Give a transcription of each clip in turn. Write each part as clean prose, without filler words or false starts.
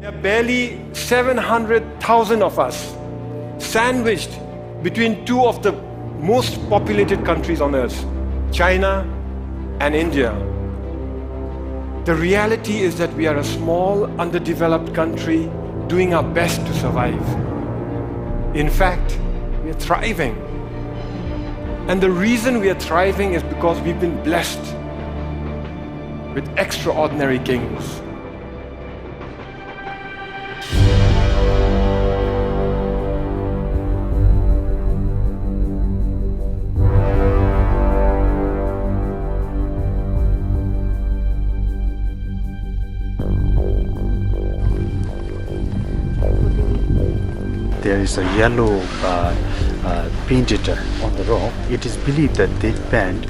There are barely 700,000 of us, sandwiched between two of the most populated countries on earth, China and India. The reality is that we are a small, underdeveloped country doing our best to survive. In fact, we are thriving. And the reason we are thriving is because we've been blessed with extraordinary kings. There is a yellow painted on the rock. It is believed that this band,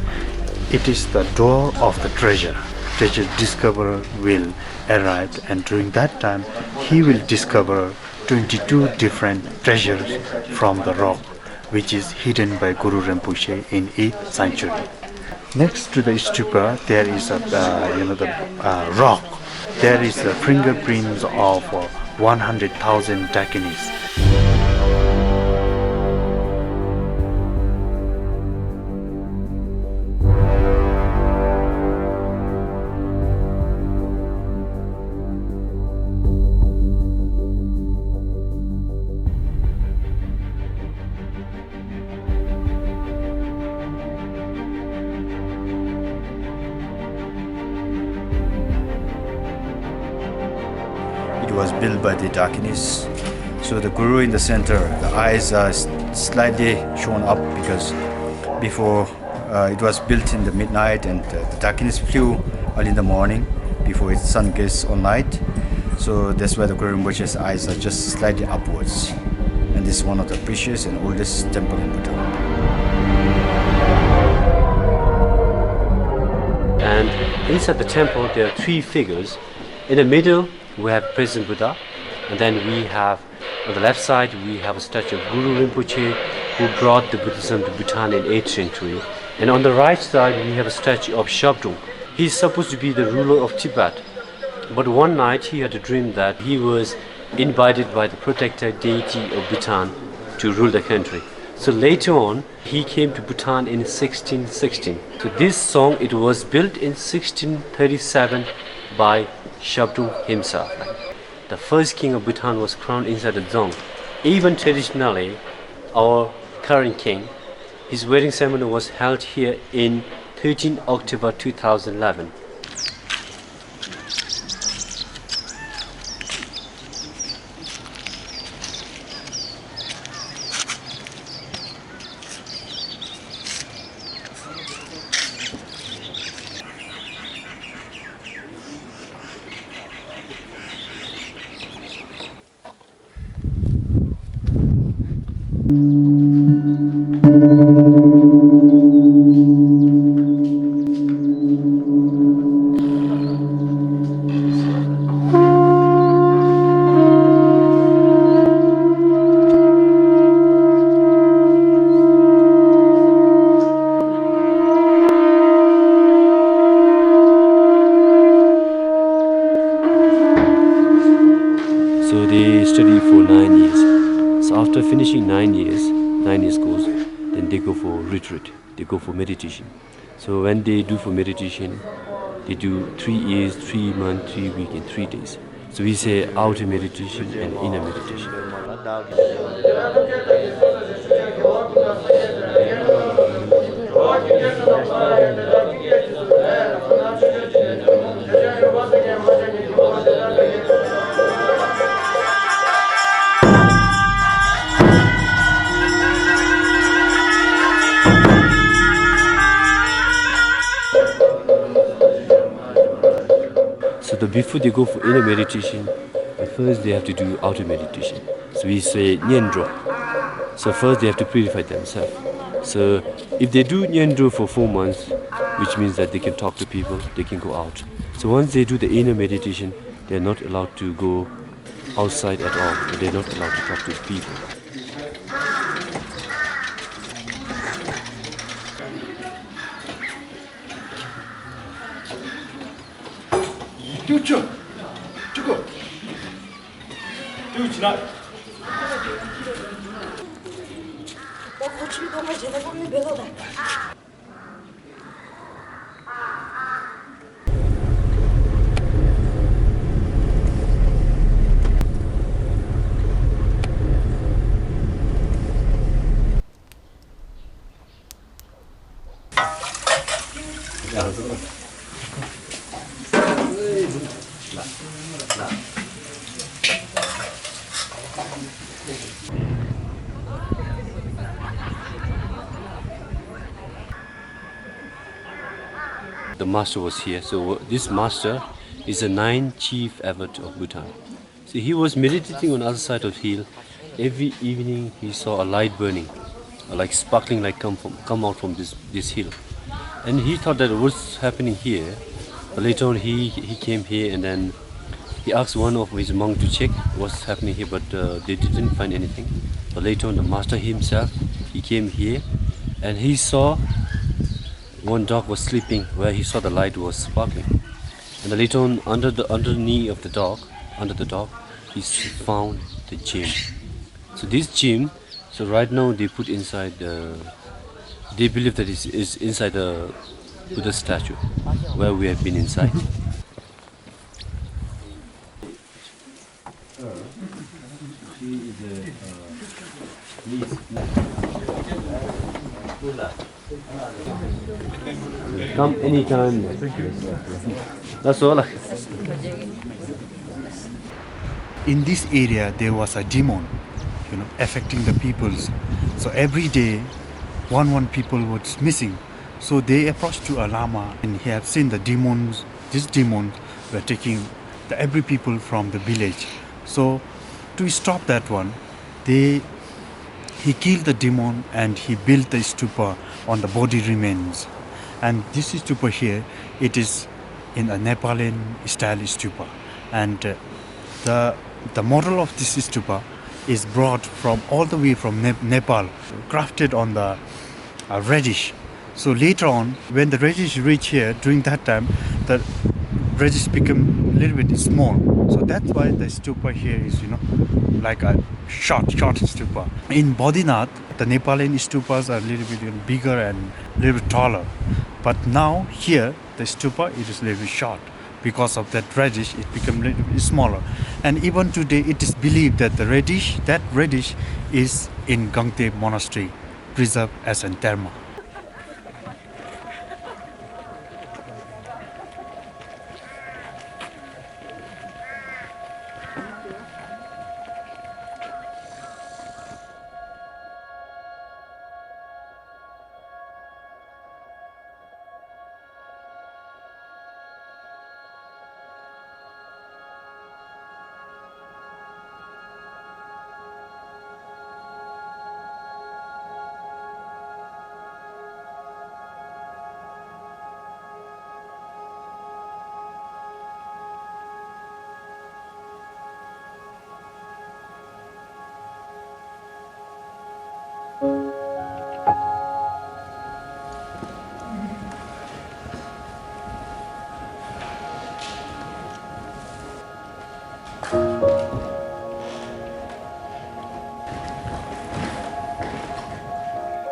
it is the door of the treasure. Treasure discoverer will arrive, and during that time he will discover 22 different treasures from the rock, which is hidden by Guru Rinpoche in 8th century. Next to the stupa, there is a rock. There is the fingerprints of 100,000 Dakinis. It was built by the Dakinis. So the Guru in the center, the eyes are slightly shown up because before it was built in the midnight, and the Dakinis flew early in the morning before its sun gets all night. So that's why the Guru Rinpoche's eyes are just slightly upwards. And this is one of the precious and oldest temple in Bhutan. And inside the temple there are three figures. In the middle we have President Buddha, and then we have on the left side we have a statue of Guru Rinpoche, who brought the Buddhism to Bhutan in 8th century. And on the right side we have a statue of Shabdung. He's supposed to be the ruler of Tibet, but one night he had a dream that he was invited by the protector deity of Bhutan to rule the country. So later on he came to Bhutan in 1616. So this song, it was built in 1637 by Shabdung himself. The first king of Bhutan was crowned inside the Dzongs. Even traditionally, our current king, his wedding ceremony was held here in 13 October 2011. So they study for 9 years. So after finishing 9 years course, then they go for retreat, they go for meditation. So when they do for meditation, they do 3 years, 3 months, 3 weeks, and 3 days. So we say outer meditation and inner meditation. So before they go for inner meditation, first they have to do outer meditation. So we say Nyendro. So first they have to purify themselves. So if they do Nyendro for 4 months, which means that they can talk to people, they can go out. So once they do the inner meditation, they are not allowed to go outside at all. They are not allowed to talk to people. The master was here. So this master is the ninth chief abbot of Bhutan. So he was meditating on the other side of the hill. Every evening he saw a light burning, like sparkling light come out from this hill. And he thought that what's happening here. But later on he came here and then he asked one of his monks to check what's happening here, but they didn't find anything. But later on the master himself, he came here and he saw one dog was sleeping where he saw the light was sparkling. And then later on under the knee of the dog, he found the gem. So this gem, so right now they put inside they believe that it is inside the Buddha statue where we have been inside. Come anytime. That's all. In this area there was a demon, affecting the peoples. So every day one people was missing. So they approached to a lama and he have seen the demons. These demons were taking every people from the village. So to stop that one, he killed the demon and he built the stupa on the body remains. And this stupa here, it is in a Nepalian style stupa. And the model of this stupa is brought from all the way from Nepal, crafted on the reddish. So later on, when the reddish reach here, during that time, the reddish become a little bit small. So that's why the stupa here is, like a short stupa. In Bodhinath, the Nepalian stupas are a little bit bigger and a little bit taller. But now here, the stupa it is a little bit short. Because of that reddish, it become a little bit smaller. And even today, it is believed that the reddish is in Gangte Monastery, preserved as an dharma.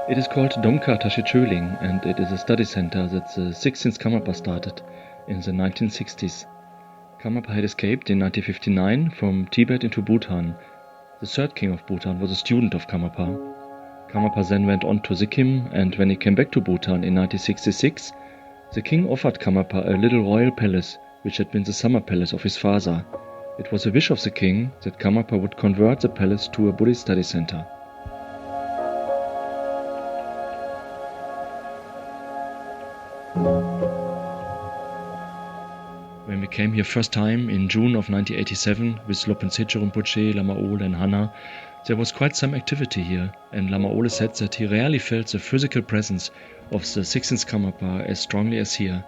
It is called Domka Tashichuling and it is a study center that the 16th Karmapa started in the 1960s. Karmapa had escaped in 1959 from Tibet into Bhutan. The third king of Bhutan was a student of Karmapa. Karmapa then went on to Sikkim, and when he came back to Bhutan in 1966, the king offered Karmapa a little royal palace which had been the summer palace of his father. It was a wish of the king that Karmapa would convert the palace to a Buddhist study center. When we came here first time in June of 1987 with Lopen Tsecho Rinpoche, Lama Ole and Hana, there was quite some activity here, and Lama Ole said that he rarely felt the physical presence of the 16th Karmapa as strongly as here.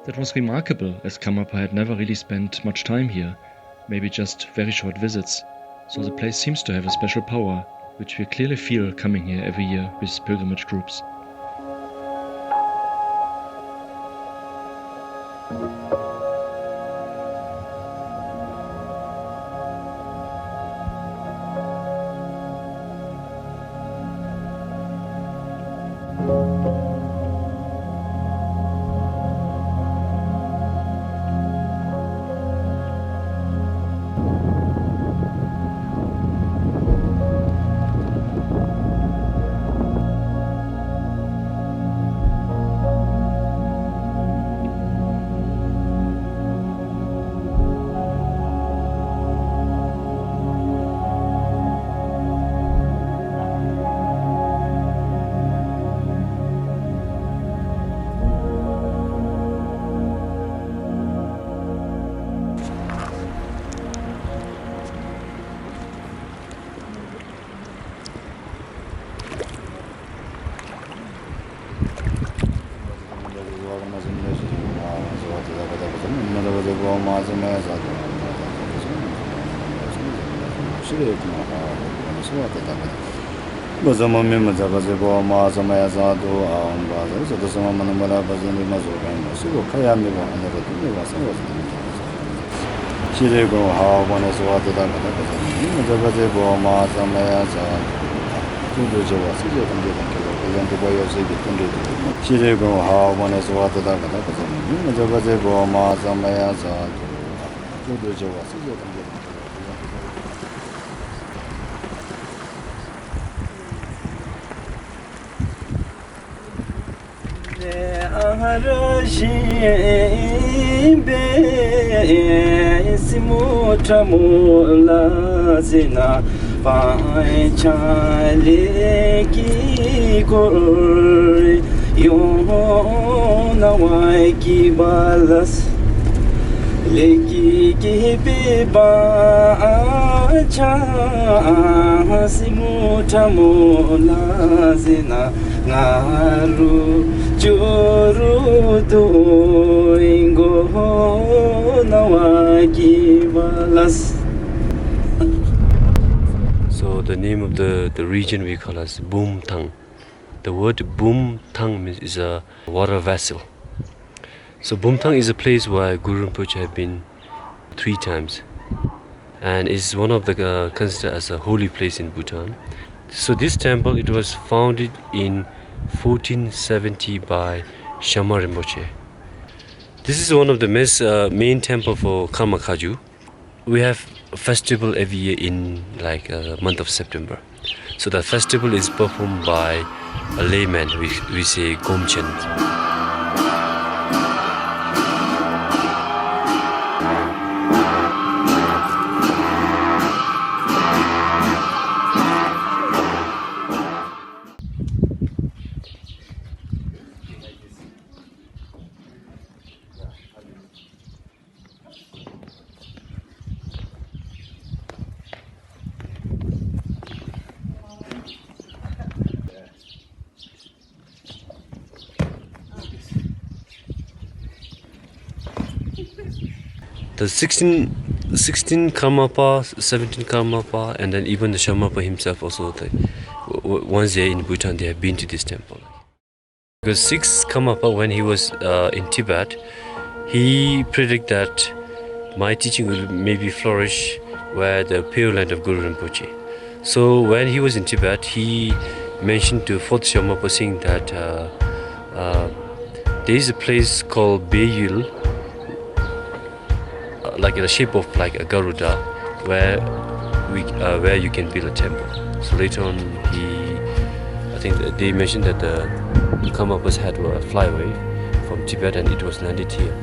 That was remarkable, as Karmapa had never really spent much time here, maybe just very short visits. So the place seems to have a special power, which we clearly feel coming here every year with pilgrimage groups. So the name of the region we call as Bumthang. The word Bumthang means is a water vessel. So Bumthang is a place where Guru Rinpoche have been 3 times, and is one of the considered as a holy place in Bhutan. So this temple, it was founded in 1470 by Shama Rinpoche. This is one of the main temple for Karma Kaju. We have a festival every year in like month of September. So the festival is performed by a layman, we say Gomchen. The 16 Karmapa, 17 Karmapa, and then even the Shamapa himself also, once they're in Bhutan, they have been to this temple. Because 6 Karmapa, when he was in Tibet, he predicted that my teaching will maybe flourish where the pure land of Guru Rinpoche. So when he was in Tibet, he mentioned to 4th Shamapa saying that there is a place called Beyul, like in the shape of like a Garuda, where you can build a temple. So later on, I think they mentioned that the Karmapas had a flyway from Tibet, and it was landed here.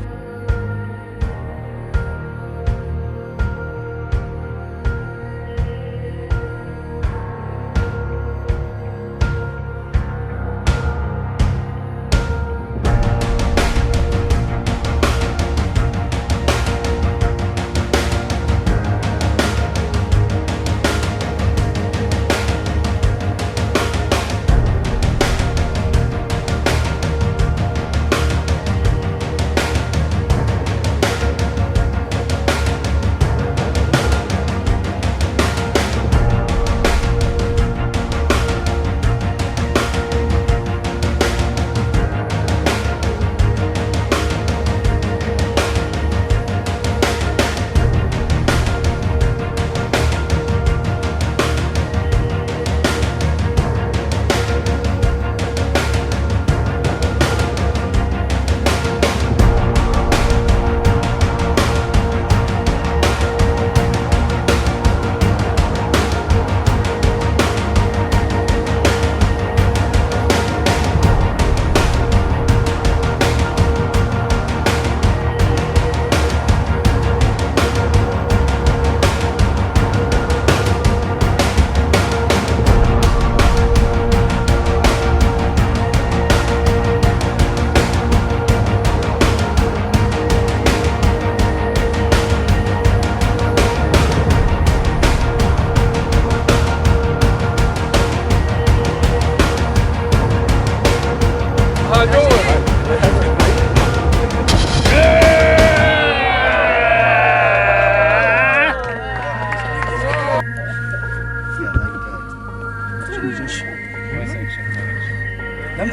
Ja,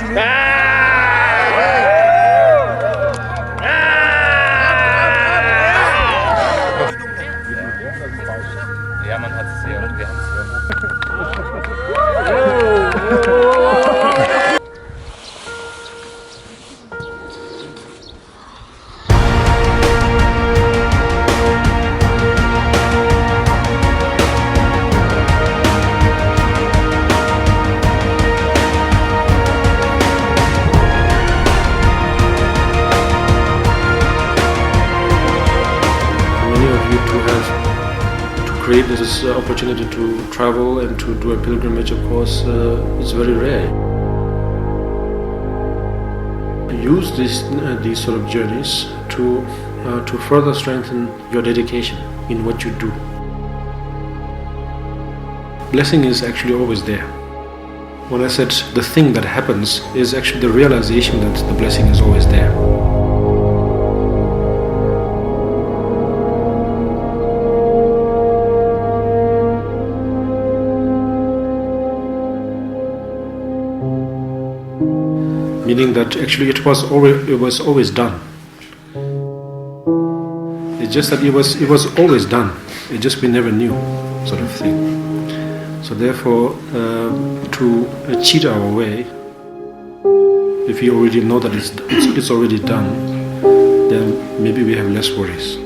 man hat es sehr und wir haben es sehr. Many of you to create this opportunity to travel and to do a pilgrimage, of course, it's very rare. Use these sort of journeys to further strengthen your dedication in what you do. Blessing is actually always there. When I said the thing that happens is actually the realization that the blessing is always there. Meaning that actually it was always done. It's just that it was always done. It just we never knew, sort of thing. So therefore, to cheat our way, if we already know that it's already done, then maybe we have less worries.